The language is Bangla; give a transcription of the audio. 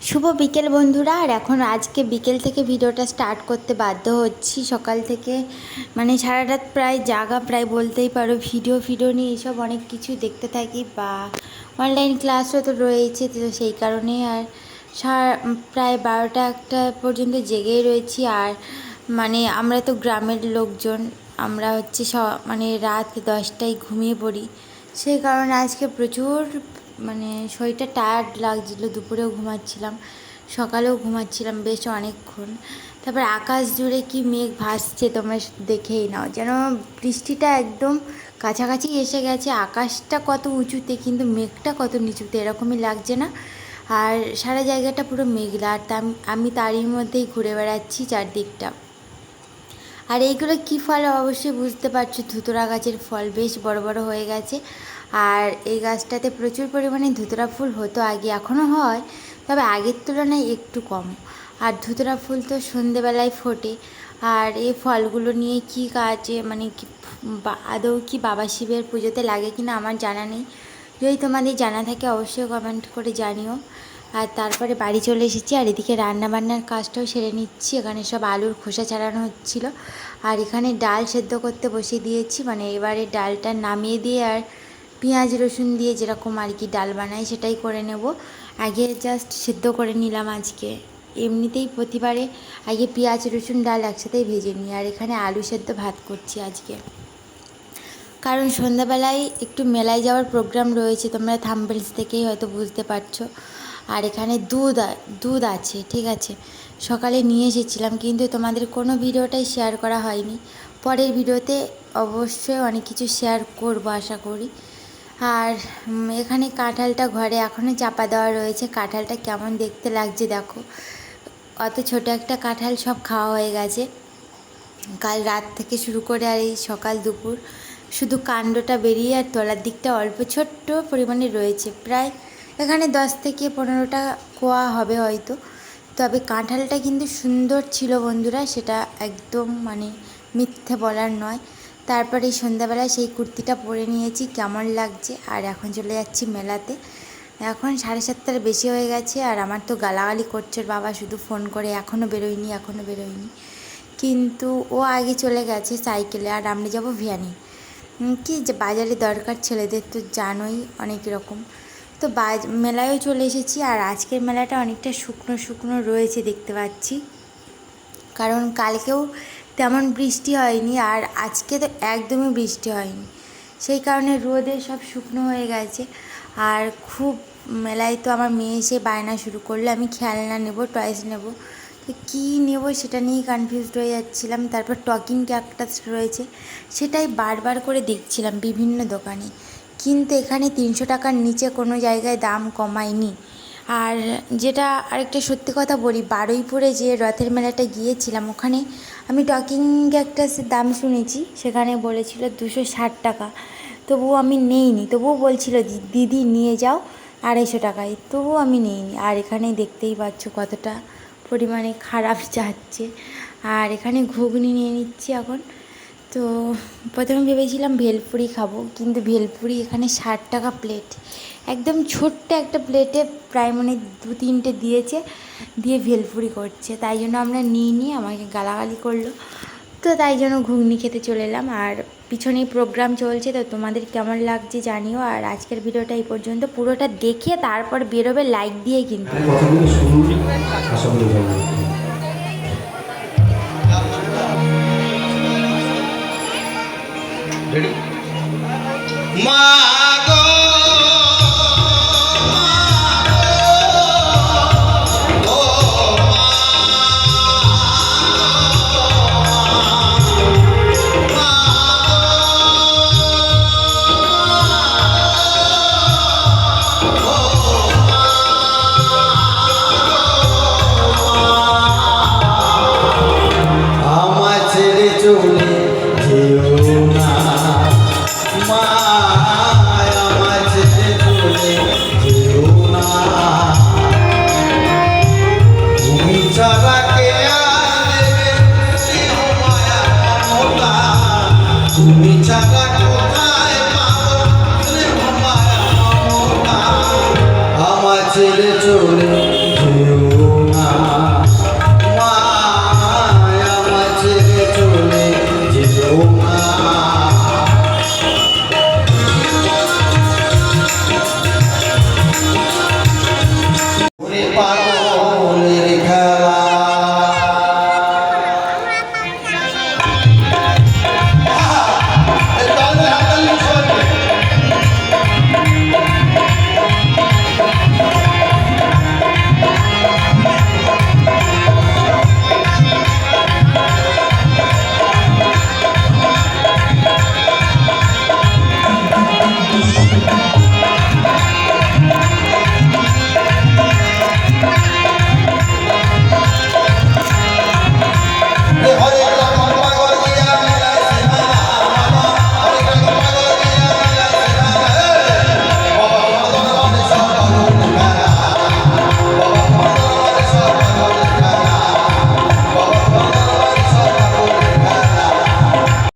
শুভ বিকেল বন্ধুরা। আর এখন আজকে বিকেল থেকে ভিডিওটা স্টার্ট করতে বাধ্য হচ্ছি। সকাল থেকে মানে সারা রাত প্রায় জাগা, প্রায় বলতেই পারো। ভিডিও নিয়ে এসব অনেক কিছু দেখতে থাকি, বা অনলাইন ক্লাসও তো রয়েছে, তো সেই কারণে আর প্রায় 12টা-1টা পর্যন্ত জেগেই রয়েছি। আর মানে আমরা তো গ্রামের লোকজন, আমরা হচ্ছে মানে রাত 10টায় ঘুমিয়ে পড়ি। সেই কারণে আজকে প্রচুর মানে শরীরটা টায়ার্ড লাগছিলো। দুপুরেও ঘুমাচ্ছিলাম, সকালেও ঘুমাচ্ছিলাম বেশ অনেকক্ষণ। তারপর আকাশ জুড়ে কি মেঘ ভাসছে তোমরা দেখেই নাও, যেন বৃষ্টিটা একদম কাছাকাছি এসে গেছে। আকাশটা কত উঁচুতে, কিন্তু মেঘটা কত নিচুতে, এরকমই লাগছে না? আর সারা জায়গাটা পুরো মেঘলা, আর আমি তারই মধ্যেই ঘুরে বেড়াচ্ছি চারদিকটা। আর এইগুলো কী ফল অবশ্যই বুঝতে পারছো, ধুতরা গাছের ফল, বেশ বড় বড় হয়ে গেছে। আর এই গাছটাতে প্রচুর পরিমাণে ধুতরা ফুল হতো আগে, এখনও হয়, তবে আগের তুলনায় একটু কম। আর ধুতরা ফুল তো সন্ধেবেলায় ফোটে। আর এই ফলগুলো নিয়ে কী কাজে, মানে কি আদৌ কি বাবা শিবের পুজোতে লাগে কিনা আমার জানা নেই। যদি তোমাদের জানা থাকে অবশ্যই কমেন্ট করে জানিও। আর তারপরে বাড়ি চলে এসেছি, আর এদিকে রান্নাবান্নার কাজটাও সেরে নিচ্ছি। এখানে সব আলুর খোসা ছাড়ানো হচ্ছিল, আর এখানে ডাল সেদ্ধ করতে বসিয়ে দিয়েছি। মানে এবারে ডালটা নামিয়ে দিয়ে আর পেঁয়াজ রসুন দিয়ে যেরকম আর কি ডাল বানাই সেটাই করে নেব। আগে জাস্ট সেদ্ধ করে নিলাম আজকে, এমনিতেই প্রতিবারে আগে পেঁয়াজ রসুন ডাল একসাথেই ভেজে নিই। আর এখানে আলু সেদ্ধ ভাত করছি আজকে, কারণ সন্ধ্যাবেলায় একটু মেলায় যাওয়ার প্রোগ্রাম রয়েছে, তোমরা থাম্বনেলস থেকেই হয়তো বুঝতে পারছো। আর এখানে দুধ আছে, ঠিক আছে, সকালে নিয়ে এসেছিলাম, কিন্তু তোমাদের কোনো ভিডিওটাই শেয়ার করা হয়নি। পরের ভিডিওতে অবশ্যই অনেক কিছু শেয়ার করব আশা করি। আর এখানে কাঁঠালটা ঘরে এখনও চাপা দেওয়া রয়েছে। কাঁঠালটা কেমন দেখতে লাগছে দেখো, অত ছোট একটা কাঁঠাল সব খাওয়া হয়ে গেছে কাল রাত থেকে শুরু করে। আর এই সকাল দুপুর শুধু কাণ্ডটা বেরিয়ে, আর তলার দিকটা অল্প ছোট্ট পরিমাণে রয়েছে, প্রায় এখানে 10 থেকে 15টা কোয়া হবে হয়তো। তবে কাঁঠালটা কিন্তু সুন্দর ছিল বন্ধুরা, সেটা একদম মানে মিথ্যে বলার নয়। তারপরে এই সন্ধ্যাবেলায় সেই কুর্তিটা পরে নিয়েছি, কেমন লাগছে। আর এখন চলে যাচ্ছি মেলাতে। এখন 7:30টার বেশি হয়ে গেছে, আর আমার তো গালাগালি করছে বাবা শুধু ফোন করে, এখনও বেরোয়নি। কিন্তু ও আগে চলে গেছে সাইকেলে, আর আমরা যাব ভ্যানে। কি যে বাজারে দরকার ছেলেদের তো জানোই অনেক রকম। তো মেলায়ও চলে এসেছি। আর আজকের মেলাটা অনেকটা শুকনো শুকনো রয়েছে দেখতে পাচ্ছি, কারণ কালকেও তেমন বৃষ্টি হয়নি, আর আজকে তো একদমই বৃষ্টি হয়নি। সেই কারণে রোদে সব শুকনো হয়ে গেছে। আর খুব মেলায় তো আমার মেয়ে এসে বায়না শুরু করলো, আমি খেলনা নেব, টয়েস নেব। তো কী নেব সেটা নিয়েই কনফিউজড হয়ে যাচ্ছিলাম। তারপর টকিং ক্যাকটাস রয়েছে, সেটাই বারবার করে দেখছিলাম বিভিন্ন দোকানে, কিন্তু এখানে 300 টাকার নিচে কোনো জায়গায় দাম কমায়নি। আর যেটা আরেকটা সত্যি কথা বলি, বারুইপুরে যে রথের মেলাটা গিয়েছিলাম, ওখানে আমি টকিং ক্যাকটাসের দাম শুনেছি, সেখানে বলেছিল 260 টাকা। তবুও আমি নেইনি, তবুও বলছিল দিদি নিয়ে যাও 250 টাকায়, তবুও আমি নেইনি। আর এখানে দেখতেই পাচ্ছ কতটা পরিমাণে খারাপ যাচ্ছে। আর এখানে ঘুগনি নিয়ে নিচ্ছি এখন। তো প্রথমে ভেবেছিলাম ভেলপুরি খাবো, কিন্তু ভেলপুরি এখানে 60 টাকা প্লেট, একদম ছোট্ট একটা প্লেটে প্রায় মানে 2-3টে দিয়েছে, দিয়ে ভেলপুরি করছে। তাই জন্য আমরা নিয়ে আমাকে গালাগালি করলো, তো তাই জন্য ঘুগনি খেতে চলে এলাম। আর পিছনেই প্রোগ্রাম চলছে, তো তোমাদের কেমন লাগছে জানিও। আর আজকের ভিডিওটা এই পর্যন্ত, পুরোটা দেখে তারপর বেরোবে লাইক দিয়ে কিন্তু। মা গো